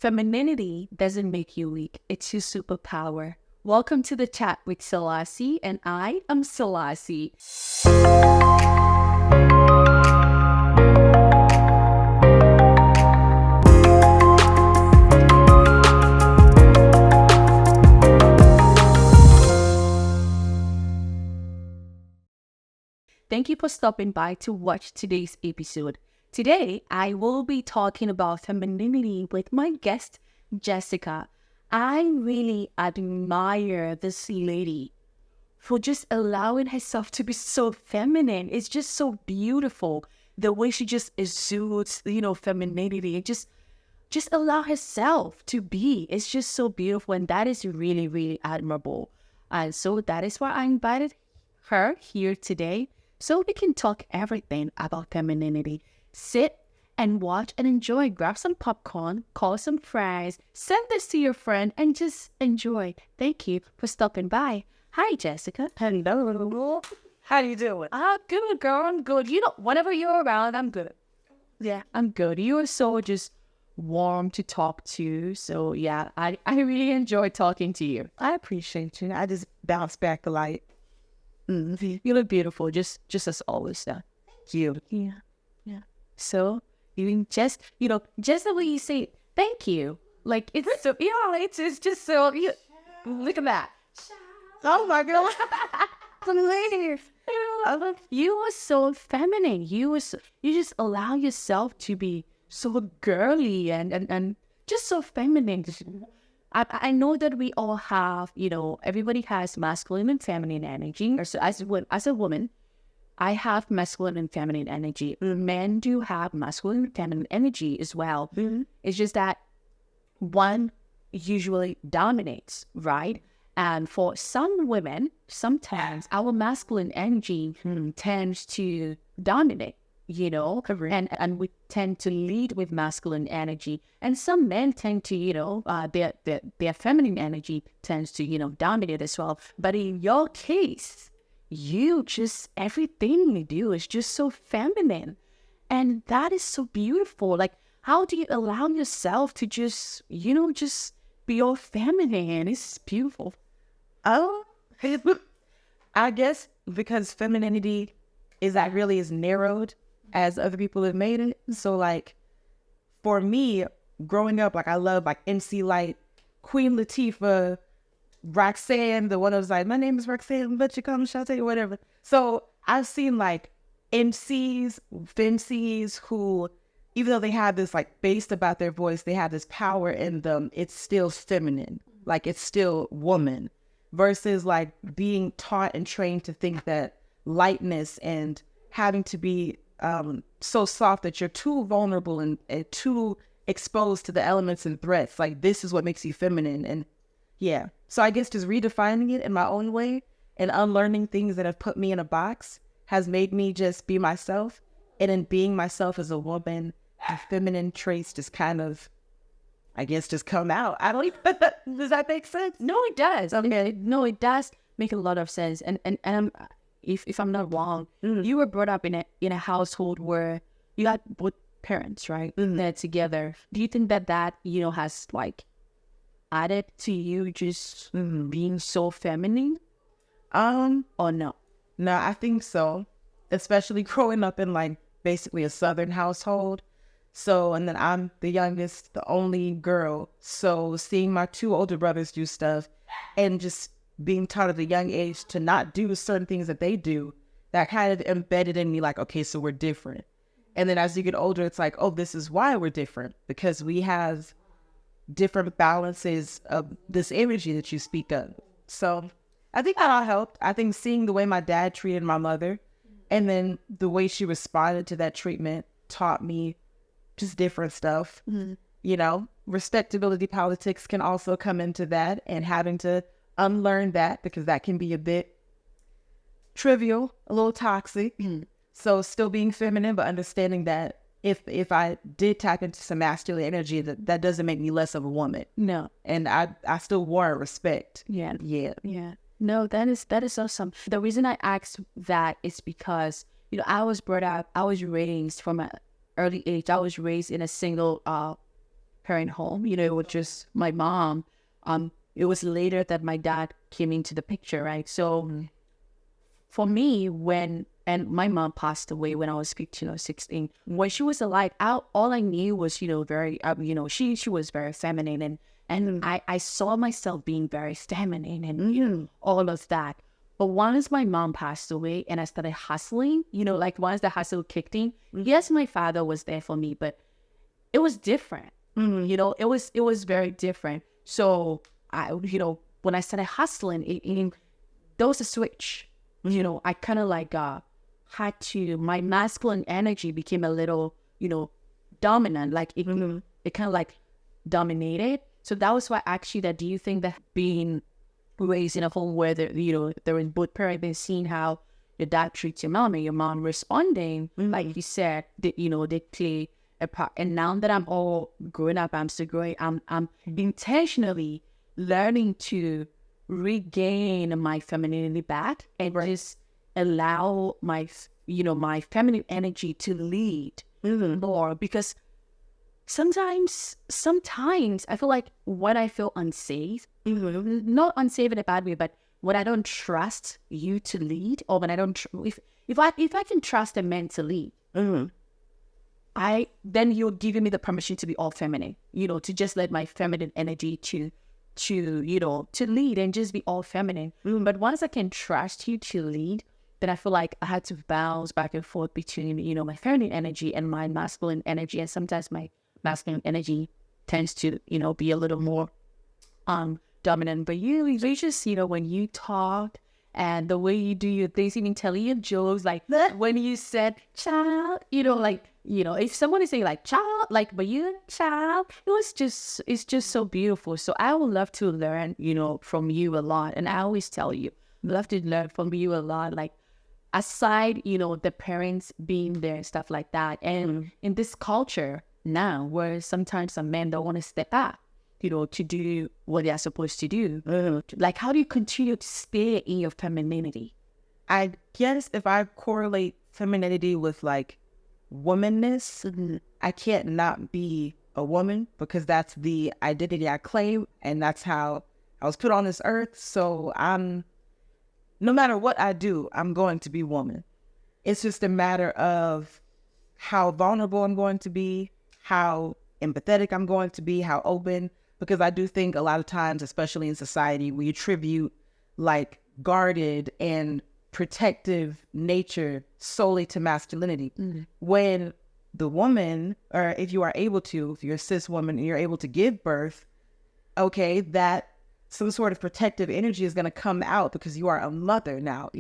Femininity doesn't make you weak, it's your superpower. Welcome to the chat with Selassie, and I am Selassie. Thank you for stopping by to watch today's episode. Today, I will be talking about femininity with my guest, Jessica. I really admire this lady for just allowing herself to be so feminine. It's just so beautiful. The way she just exudes, femininity and just allow herself to be. It's just so beautiful. And that is really, really admirable. And so that is why I invited her here today so we can talk everything about femininity. Sit and watch and enjoy. Grab some popcorn, call some friends, send this to your friend, and just enjoy. Thank you for stopping by. Hi, Jessica. Hello. How you doing? I'm good, girl. I'm good. Whenever you're around, I'm good. Yeah, I'm good. You are so just warm to talk to. So, yeah, I really enjoy talking to you. I appreciate you. I just bounce back the light. You look beautiful, just as always. Thank you. Yeah. So just the way you say thank you, like it's so it's just so look at that. Oh my God. You are so feminine. You just allow yourself to be so girly and just so feminine. I know that we all have, everybody has masculine and feminine energy. So as a woman, I have masculine and feminine energy. Men do have masculine and feminine energy as well. It's just that one usually dominates, right? And for some women, sometimes our masculine energy tends to dominate. And we tend to lead with masculine energy, and some men tend to, their feminine energy tends to, dominate as well. But in your case, everything you do is just so feminine, and that is so beautiful. Like, how do you allow yourself to just be all feminine? It's beautiful. Oh, I guess because femininity is narrowed as other people have made it. So like for me, growing up, like I love like MC Light, Queen Latifah, Roxanne, the one that was like, my name is Roxanne, but you call me Shantae, whatever. So I've seen like femcs who, even though they have this like bass about their voice, they have this power in them. It's still feminine, like it's still woman, versus like being taught and trained to think that lightness and having to be so soft that you're too vulnerable and too exposed to the elements and threats. Like, this is what makes you feminine. And yeah, so I guess just redefining it in my own way and unlearning things that have put me in a box has made me just be myself. And in being myself as a woman, the feminine traits just kind of, I guess, just come out. I don't even, does that make sense? No, it does. No, it does make a lot of sense. And if I'm not wrong, you were brought up in a household where you had both parents, right? They're together. Do you think that has like added to you just being so feminine? Or no? No, I think so. Especially growing up in like basically a Southern household. So, and then I'm the youngest, the only girl. So seeing my two older brothers do stuff and just being taught at a young age to not do certain things that they do, that kind of embedded in me like, okay, so we're different. And then as you get older, it's like, oh, this is why we're different, because we have different balances of this energy that you speak of. So I think that all helped. I think seeing the way my dad treated my mother and then the way she responded to that treatment taught me just different stuff. Respectability politics can also come into that, and having to unlearn that, because that can be a bit trivial, a little toxic. So still being feminine, but understanding that if I did tap into some masculine energy, that doesn't make me less of a woman. No. And I still warrant respect. Yeah. No, that is awesome. The reason I asked that is because, I was raised from an early age. I was raised in a single parent home. You know, it was just my mom. It was later that my dad came into the picture, right? So for me, and my mom passed away when I was 15 or 16. When she was alive, all I knew was, very, she was very feminine. And I saw myself being very feminine and all of that. But once my mom passed away and I started hustling, like once the hustle kicked in, yes, my father was there for me, but it was different. It was very different. So when I started hustling, there was a switch. I kind of like had to, my masculine energy became a little, dominant. Like it kind of like dominated. So that was why actually do you think that being raised in a home where they're in both parents, been seeing how your dad treats your mom and your mom responding, like you said, they play a part. And now that I'm all grown up, I'm still growing, I'm intentionally learning to regain my femininity back and just allow my feminine energy to lead more, because sometimes I feel like when I feel unsafe, not unsafe in a bad way, but when I don't trust you to lead, or when I don't if I can trust a man to lead, then you're giving me the permission to be all feminine, to just let my feminine energy to lead and just be all feminine. But once I can trust you to lead, then I feel like I had to bounce back and forth between, my feminine energy and my masculine energy. And sometimes my masculine energy tends to, be a little more dominant. But you just, when you talk and the way you do your things, even telling your jokes, like when you said child, if someone is saying like child, like, but you child, it's just so beautiful. So I would love to learn, from you a lot. And I always tell you, I love to learn from you a lot. Like aside, the parents being there and stuff like that. And in this culture now where sometimes some men don't want to step up, to do what they're supposed to do. Like, how do you continue to stay in your femininity? I guess if I correlate femininity with like womanness, I can't not be a woman, because that's the identity I claim and that's how I was put on this earth. So no matter what I do, I'm going to be woman. It's just a matter of how vulnerable I'm going to be, how empathetic I'm going to be, how open, because I do think a lot of times, especially in society, we attribute like guarded and protective nature solely to masculinity. When the woman, or if you are able to, if you're a cis woman and you're able to give birth, okay, that some sort of protective energy is going to come out because you are a mother now,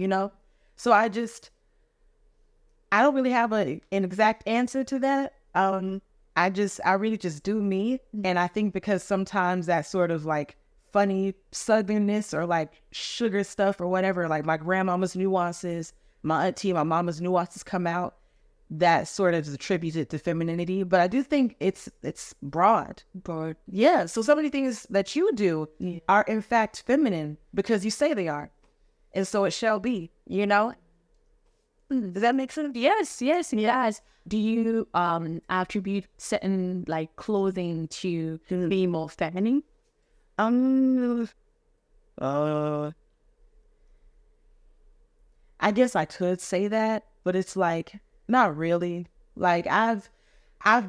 So I don't really have an exact answer to that. I really just do me. And I think because sometimes that sort of like funny southernness or like sugar stuff or whatever, like my grandmama's nuances, my auntie, my mama's nuances come out, that sort of is attributed to femininity. But I do think it's broad. Yeah. So some of the things that you do are in fact feminine because you say they are. And so it shall be, Does that make sense? Yes, it does. Do you attribute certain like clothing to be more feminine? I guess I could say that, but it's like not really. Like I've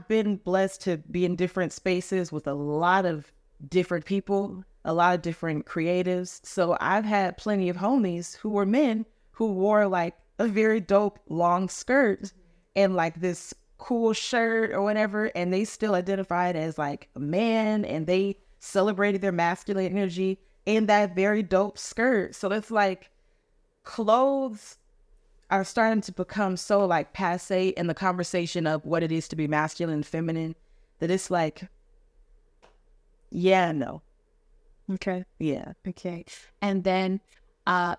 been blessed to be in different spaces with a lot of different people, a lot of different creatives. So I've had plenty of homies who were men who wore like a very dope long skirt and like this cool shirt or whatever, and they still identified as like a man, and they celebrated their masculine energy in that very dope skirt. So it's like clothes are starting to become so like passe in the conversation of what it is to be masculine and feminine, that it's like, yeah, no. Okay. Yeah. Okay. And then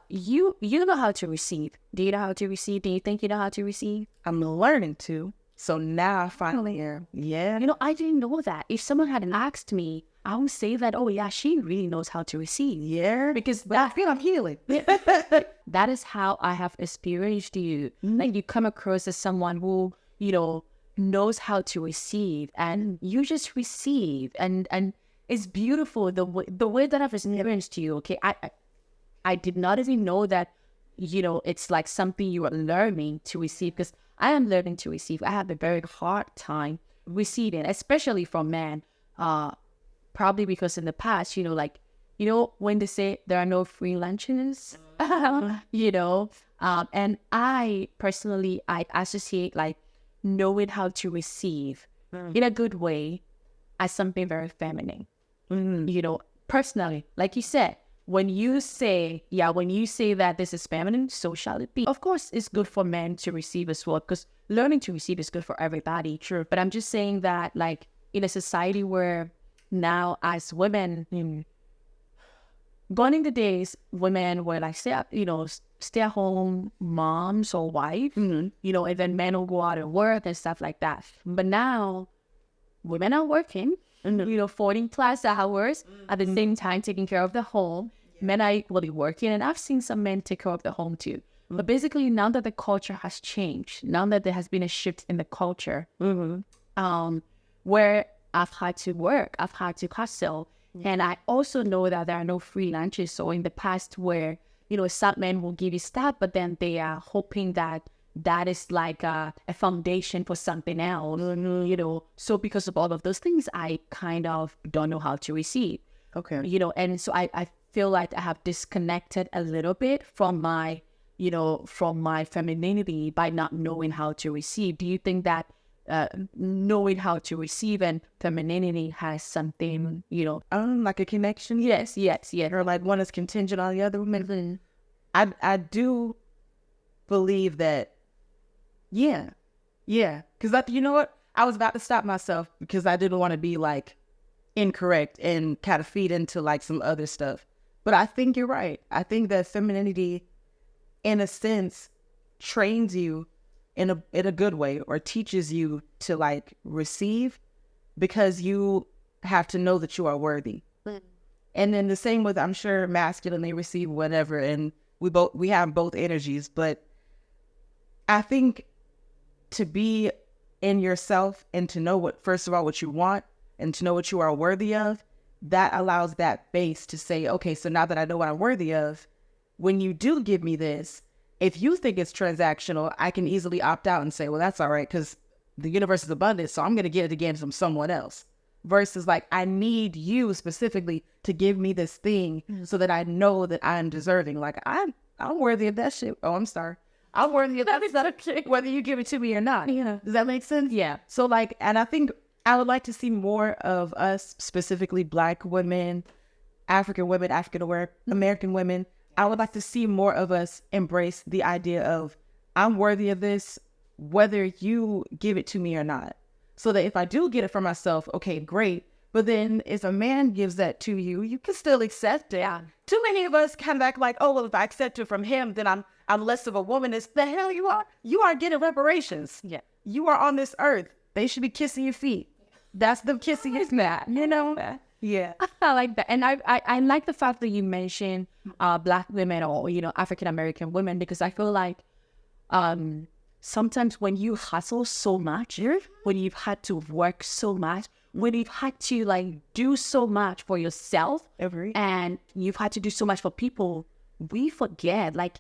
you know how to receive. Do you know how to receive? Do you think you know how to receive? I'm learning to. So now I finally am. Yeah. I didn't know that. If someone had asked me, I would say that, oh yeah, she really knows how to receive. Yeah. Because I feel I'm healing. that is how I have experienced you. Like you come across as someone who, knows how to receive, and you just receive, and it's beautiful the way that I've experienced you. Okay, I did not even know that, it's like something you are learning to receive, because I am learning to receive. I have a very hard time receiving, especially from men. Probably because in the past, when they say there are no free lunches, and I personally, I associate like knowing how to receive in a good way as something very feminine. Personally, like you said, when you say that this is feminine, so shall it be. Of course, it's good for men to receive as well, because learning to receive is good for everybody. True. But I'm just saying that, like, in a society where now as women, gone in the days, women were like, stay at home moms or wives, and then men will go out and work and stuff like that. But now women are working, 40 plus hours at the same time taking care of the home. Men are equally working, and I've seen some men take care of the home too. But basically, now that the culture has changed, now that there has been a shift in the culture, where I've had to work, I've had to hustle, and I also know that there are no free lunches. So in the past, where some men will give you stuff, but then they are hoping that is like a foundation for something else, So because of all of those things, I kind of don't know how to receive. Okay. And so I feel like I have disconnected a little bit from my femininity by not knowing how to receive. Do you think that knowing how to receive and femininity has something, like a connection? Yes. Or like one is contingent on the other woman? I do believe that, yeah. Because you know what? I was about to stop myself because I didn't want to be like incorrect and kind of feed into like some other stuff. But I think you're right. I think that femininity, in a sense, trains you in a good way, or teaches you to like receive, because you have to know that you are worthy. And then the same with, I'm sure, masculine, they receive whatever, and we have both energies. But I think to be in yourself and to know first of all, what you want, and to know what you are worthy of, that allows that base to say, okay, so now that I know what I'm worthy of, when you do give me this, if you think it's transactional, I can easily opt out and say, well, that's all right, because the universe is abundant, so I'm going to get it again from someone else. Versus like, I need you specifically to give me this thing so that I know that I'm deserving. Like, I'm worthy of that shit. Oh, I'm sorry. I'm worthy of that shit, whether you give it to me or not. Yeah. Does that make sense? Yeah. So like, and I think I would like to see more of us, specifically Black women, African women, American women. I would like to see more of us embrace the idea of, I'm worthy of this, whether you give it to me or not. So that if I do get it for myself, okay, great. But then if a man gives that to you, you can still accept it. Yeah. Too many of us kind of act like, oh, well, if I accept it from him, then I'm less of a woman. It's the hell you are. You are getting reparations. Yeah. You are on this earth. They should be kissing your feet. That's them kissing his mat, Yeah. I like that. And I like the fact that you mentioned Black women, or, African American women, because I feel like sometimes when you hustle so much, when you've had to work so much, when you've had to like do so much for yourself, and you've had to do so much for people, we forget like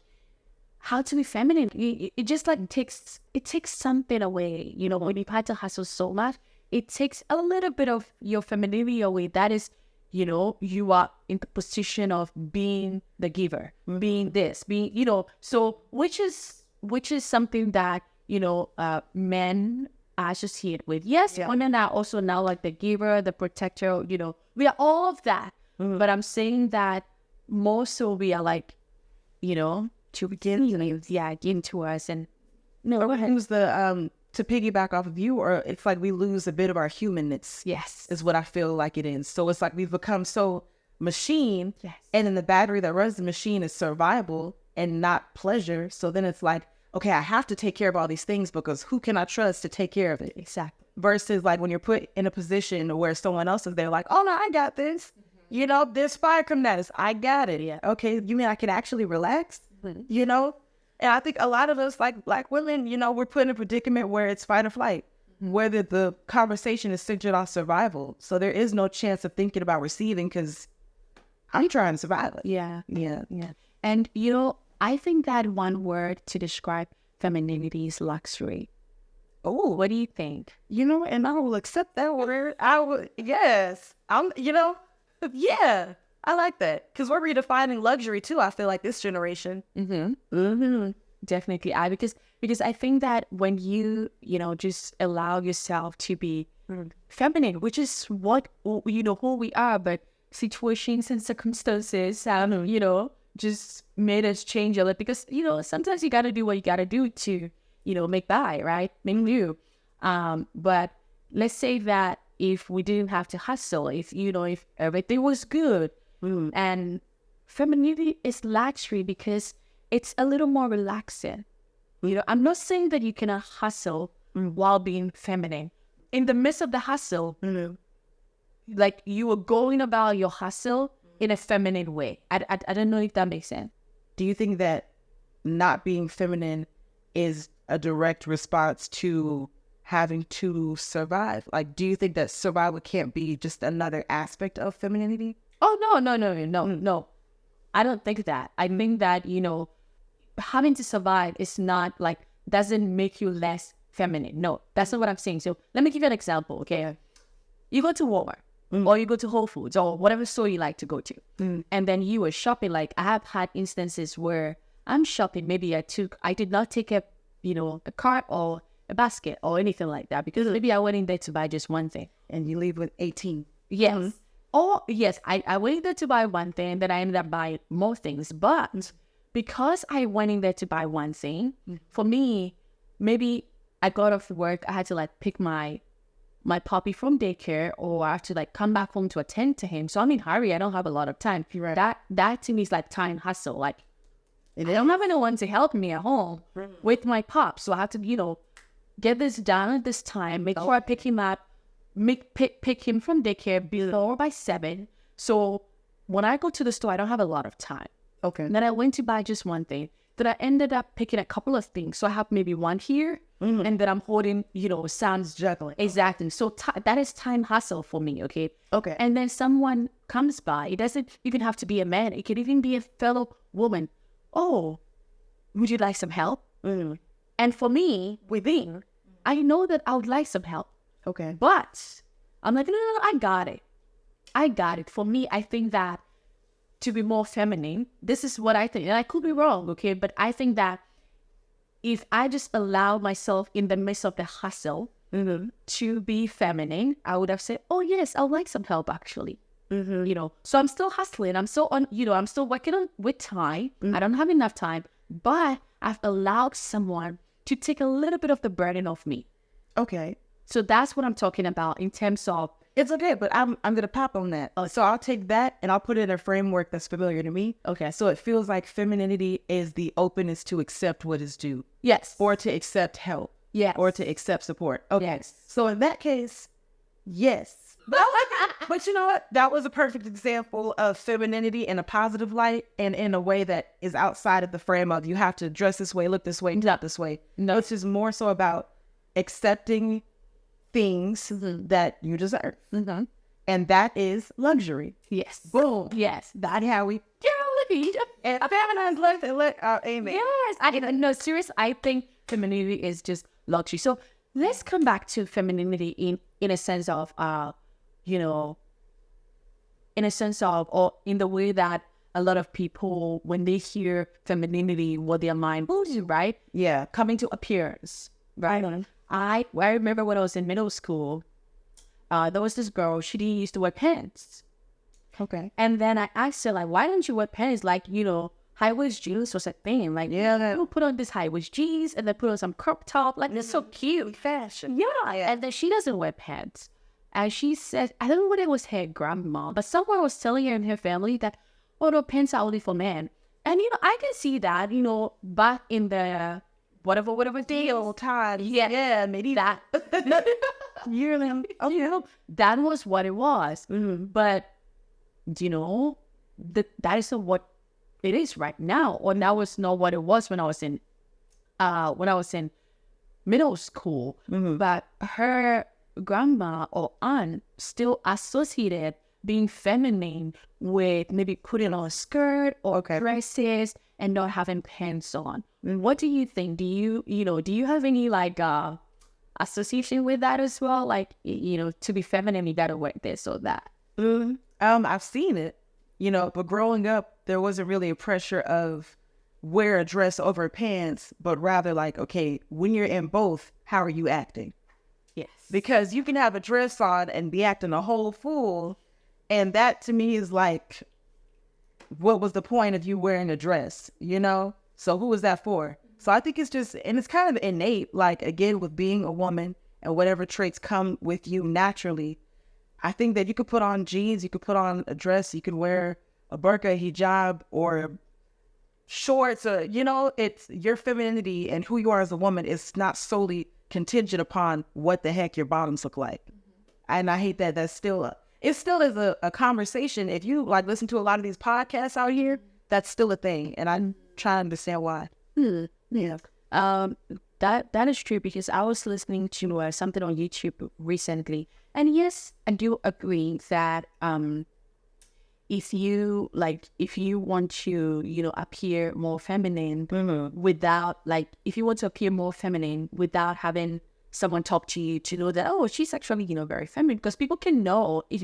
how to be feminine. It just like takes something away, when you've had to hustle so much. It takes a little bit of your femininity away. That is, you are in the position of being the giver, being this, so which is something that, men associate with. Yes, yeah. Women are also now like the giver, the protector, we are all of that. But I'm saying that more so we are like, to begin, give to us. And go ahead. Who's the to piggyback off of you, or it's like we lose a bit of our humanness. Yes. Is what I feel like it is. So it's like we've become so machine, yes. And then the battery that runs the machine is survival and not pleasure. So then it's like, okay, I have to take care of all these things because who can I trust to take care of it? Exactly. Versus like when you're put in a position where someone else is there like, oh no, I got this. There's fire coming at us. I got it. Yeah. Okay, you mean I can actually relax? And I think a lot of us, like Black women, we're put in a predicament where it's fight or flight. whether the conversation is centered on survival. So there is no chance of thinking about receiving because I'm trying to survive. Yeah. Yeah. And, you know, I think that one word to describe femininity is luxury. Oh, What do you think? you know, and I will accept that word. I would, yes. Yeah, I like that because we're redefining luxury too. I feel like this generation. Definitely. Because I think that when you know, just allow yourself to be feminine, which is what, you know, who we are, but situations and circumstances, you know, just made us change a lot because, you know, sometimes you got to do what you got to do to, you know, make by, right? Make do. But let's say that if we didn't have to hustle, if, you know, if everything was good, and femininity is luxury because it's a little more relaxing. You know, I'm not saying that you cannot hustle while being feminine. In the midst of the hustle, like you were going about your hustle in a feminine way. I don't know if that makes sense. Do you think that not being feminine is a direct response to having to survive? Like, do you think that survival can't be just another aspect of femininity? Oh, no. I don't think that. I think that, you know, having to survive is not like, doesn't make you less feminine. No, that's not what I'm saying. So let me give you an example, okay? You go to Walmart or you go to Whole Foods or whatever store you like to go to. And then you were shopping. Like I have had instances where I'm shopping. Maybe I did not take a, you know, a cart or a basket or anything like that because maybe I went in there to buy just one thing. And you leave with 18. Yes. Or yes, I went in there to buy one thing and then I ended up buying more things. But because I went in there to buy one thing, for me, maybe I got off work, I had to like pick my puppy from daycare or I have to like come back home to attend to him. So I'm in a hurry, I don't have a lot of time. Right. That to me is like time hustle. Like I don't have anyone to help me at home with my pup. So I have to, you know, get this done at this time, make sure I pick him up, pick him from daycare before by 7. So when I go to the store, I don't have a lot of time. Okay. And then I went to buy just one thing. Then I ended up picking a couple of things. So I have maybe one here, and then I'm holding, you know, Sam's juggling. Exactly. So that is time hustle for me, okay? Okay. And then someone comes by. It doesn't even have to be a man. It could even be a fellow woman. Oh, would you like some help? And for me, within, I know that I would like some help. Okay. But I'm like, no, I got it. I got it. For me, I think that to be more feminine, this is what I think. And I could be wrong, okay? But I think that if I just allow myself in the midst of the hustle to be feminine, I would have said, oh, yes, I would like some help, actually. You know, so I'm still hustling. I'm still on, you know, I'm still working on with time. I don't have enough time, but I've allowed someone to take a little bit of the burden off me. Okay. So that's what I'm talking about in terms of. It's okay, but I'm gonna pop on that. So I'll take that and I'll put it in a framework that's familiar to me. Okay. So it feels like femininity is the openness to accept what is due. Yes. Or to accept help. Yes. Or to accept support. Okay. Yes. So in that case, yes. But you know what? That was a perfect example of femininity in a positive light and in a way that is outside of the frame of you have to dress this way, look this way, not this way. No, it's just more so about accepting things that you deserve. And that is luxury. Yes. Boom. Yes. That's how we And feminized luxury. Amen. Yes. No, serious. I think femininity is just luxury. So let's come back to femininity in a sense of, you know, in a sense of, or in the way that a lot of people, when they hear femininity, what their mind goes to, right? Yeah. Coming to appearance, right? I remember when I was in middle school, there was this girl, she didn't used to wear pants. Okay. And then I asked her, like, why don't you wear pants? Like, you know, high-waist jeans was a thing. Like, you put on this high-waist jeans and then put on some crop top. Like, it's so cute. Fashion. Yeah. And then she doesn't wear pants. And she said, I don't know whether it was her grandma, but someone was telling her in her family that, oh, no, pants are only for men. And, you know, I can see that, you know, back in the whatever deal time. Yeah, maybe that. You know, that was what it was. But, you know, that is not what it is right now. Or that was not what it was when I was in middle school, but her grandma or aunt still associated being feminine with maybe putting on a skirt or dresses and not having pants on. What do you think? Do you have any like association with that as well? Like, to be feminine, you gotta wear this or that. I've seen it, but growing up, there wasn't really a pressure of wear a dress over pants, but rather like, okay, when you're in both, how are you acting? Yes. Because you can have a dress on and be acting a whole fool. And that to me is like, what was the point of you wearing a dress, So who is that for? So I think it's just, and it's kind of innate, like, again, with being a woman and whatever traits come with you naturally. I think that you could put on jeans, you could put on a dress, you could wear a burqa, hijab, or shorts, or, it's your femininity and who you are as a woman is not solely contingent upon what the heck your bottoms look like. And I hate that it still is a conversation. If you like listen to a lot of these podcasts out here, that's still a thing. And I'm trying to understand why. Yeah. That is true, because I was listening to something on YouTube recently. And yes, I do agree that if you want to, appear more feminine without if you want to appear more feminine without having someone talk to you to know that, oh, she's actually, very feminine, because people can know if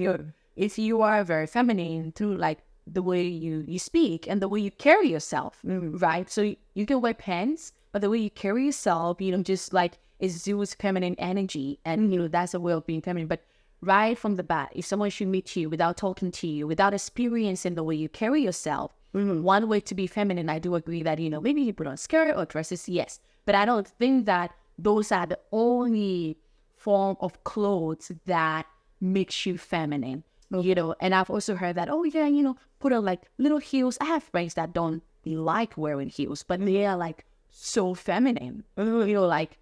you are very feminine through the way you speak and the way you carry yourself, right? So you can wear pants, but the way you carry yourself, just exudes feminine energy, and that's a way of being feminine. But right from the bat, if someone should meet you without talking to you, without experiencing the way you carry yourself, one way to be feminine, I do agree that, maybe you put on skirt or dresses, yes. But I don't think that those are the only form of clothes that makes you feminine, And I've also heard that, oh yeah, put on little heels. I have friends that don't like wearing heels, but they are so feminine. I feel like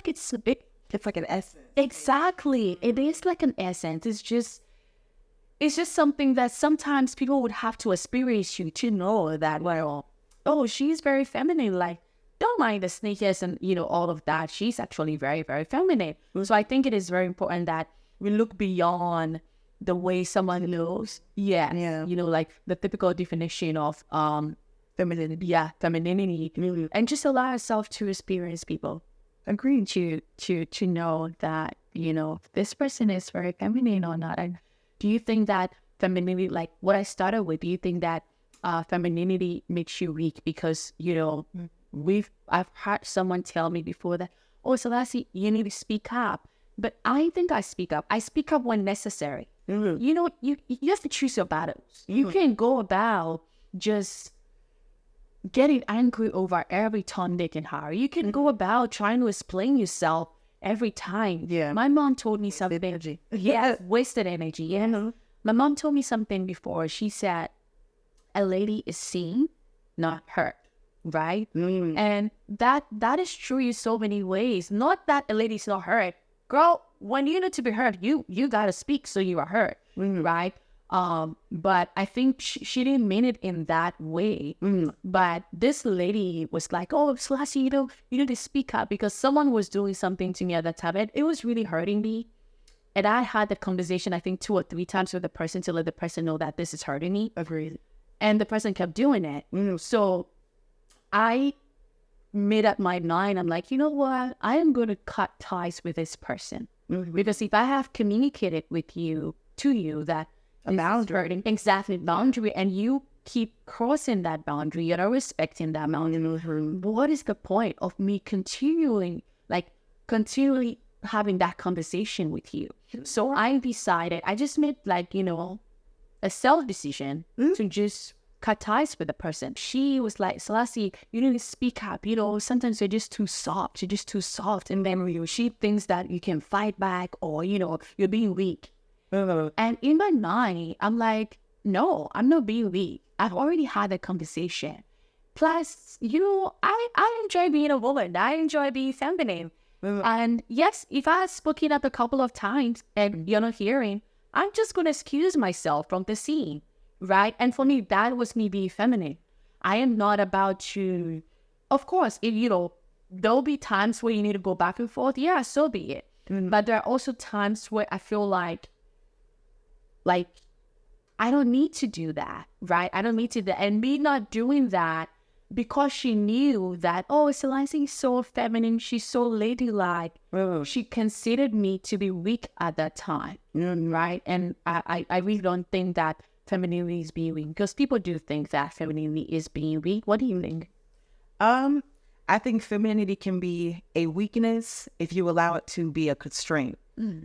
it's a bit. It's like an essence. Exactly. It is like an essence. It's just something that sometimes people would have to experience you to know that, well, oh, she's very feminine. Don't mind the sneakers and, all of that. She's actually very, very feminine. So I think it is very important that we look beyond the way someone looks. Yeah. The typical definition of femininity. Yeah, femininity. And just allow yourself to experience people. Agreed. To know that, this person is very feminine or not. And do you think that femininity, what I started with, do you think that femininity makes you weak? Because, I've heard someone tell me before that, oh, Selassie, you need to speak up. But I think I speak up. I speak up when necessary. You have to choose your battles. You can't go about just getting angry over every ton they can hire. You can go about trying to explain yourself every time. Yeah. My mom told me something. Energy. Yeah, wasted energy. Yeah. My mom told me something before. She said, a lady is seen, not heard. Right? And that is true in so many ways. Not that a lady's not heard. Girl, when you need to be heard, you gotta speak so you are heard. Right? But I think she didn't mean it in that way. But this lady was like, oh, Selassie, you need to speak up, because someone was doing something to me at that time. It was really hurting me. And I had the conversation, I think 2 or 3 times with the person to let the person know that this is hurting me. Agreed. And the person kept doing it. So I made up my mind. I'm like, you know what? I am going to cut ties with this person. Because if I have communicated to you that a boundary, exactly, boundary, and you keep crossing that boundary, you're not respecting that boundary, what is the point of me continually having that conversation with you? So I decided, I just made a self-decision to just cut ties with the person. She was like, Selassie, you need to speak up. Sometimes you're just too soft. You're just too soft. And then she thinks that you can fight back, or, you're being weak. And in my mind, I'm like, no, I'm not being weak. I've already had a conversation. Plus, I enjoy being a woman. I enjoy being feminine. And yes, if I have spoken up a couple of times and you're not hearing, I'm just going to excuse myself from the scene. Right? And for me, that was me being feminine. I am not about to, of course, if there'll be times where you need to go back and forth. Yeah, so be it. But there are also times where I feel like I don't need to do that, right? I don't need to do that. And me not doing that because she knew that, oh, Celeste is so feminine, she's so ladylike. She considered me to be weak at that time, right? And I really don't think that femininity is being weak, because people do think that femininity is being weak. What do you think? I think femininity can be a weakness if you allow it to be a constraint.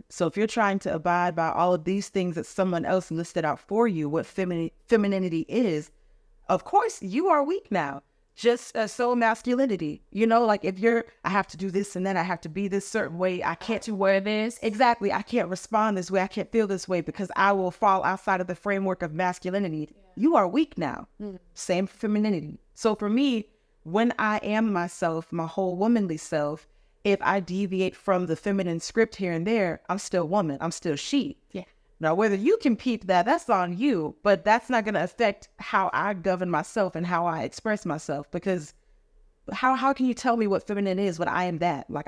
So if you're trying to abide by all of these things that someone else listed out for you, what femininity is, of course, you are weak now. Just so masculinity, you know, like if I have to do this and then I have to be this certain way. I can't To wear this. exactly. I can't respond this way. I can't feel this way because I will fall outside of the framework of masculinity. You are weak now. Same for femininity. So for me, when I am myself, my whole womanly self, if I deviate from the feminine script here and there, I'm still woman. I'm still she. Yeah. Now, whether you can peep that, that's on you, but that's not going to affect how I govern myself and how I express myself, because how can you tell me what feminine is when I am that? Like,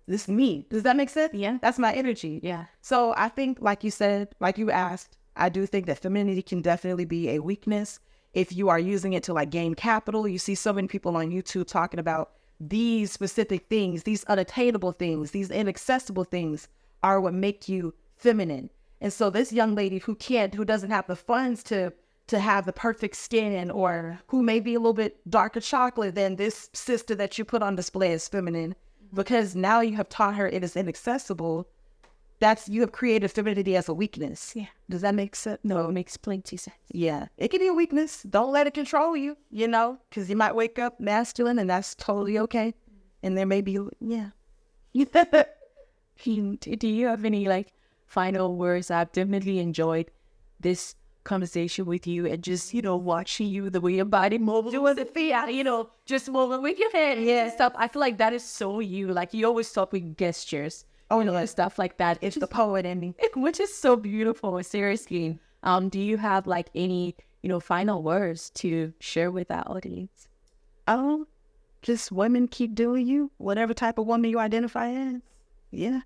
this is me. Does that make sense? Yeah. That's my energy. Yeah. So I think, like you said, like you asked, I do think that femininity can definitely be a weakness if you are using it to like gain capital. You see so many people on YouTube talking about these specific things, these unattainable things, these inaccessible things are what make you feminine. And so this young lady who doesn't have the funds to have the perfect skin, or who may be a little bit darker chocolate than this sister that you put on display as feminine, because now you have taught her it is inaccessible, you have created femininity as a weakness. Yeah. Does that make sense? No, it makes plenty sense. Yeah. It can be a weakness. Don't let it control you, you know, because you might wake up masculine and that's totally okay. And there may be, yeah. Do you have any like final words? I've definitely enjoyed this conversation with you, and just, you know, watching you, the way your body moves, doing the feet, you know, just moving with your head and stuff. I feel like that is so you. Like, you always talk with gestures. Oh, no, And stuff like that. it's the poet in me. Which is so beautiful, seriously. Do you have like any, you know, final words to share with our audience? Just women, keep doing you, whatever type of woman you identify as. Yeah.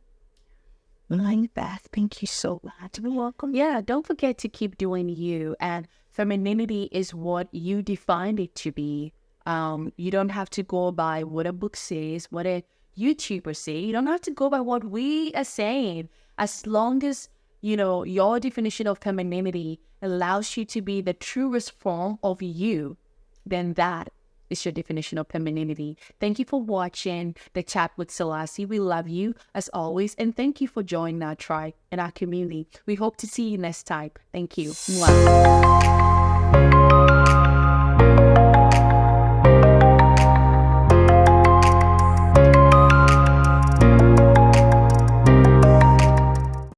Like that. Thank you so much. You're welcome. Yeah, don't forget to keep doing you. And femininity is what you defined it to be. You don't have to go by what a book says, what a YouTuber say. You don't have to go by what we are saying. As long as, you know, your definition of femininity allows you to be the truest form of you, then that is your definition of femininity. Thank you for watching the chat with Celeste. We love you as always, and thank you for joining our tribe and our community. We hope to see you next time. Thank you. Mwah.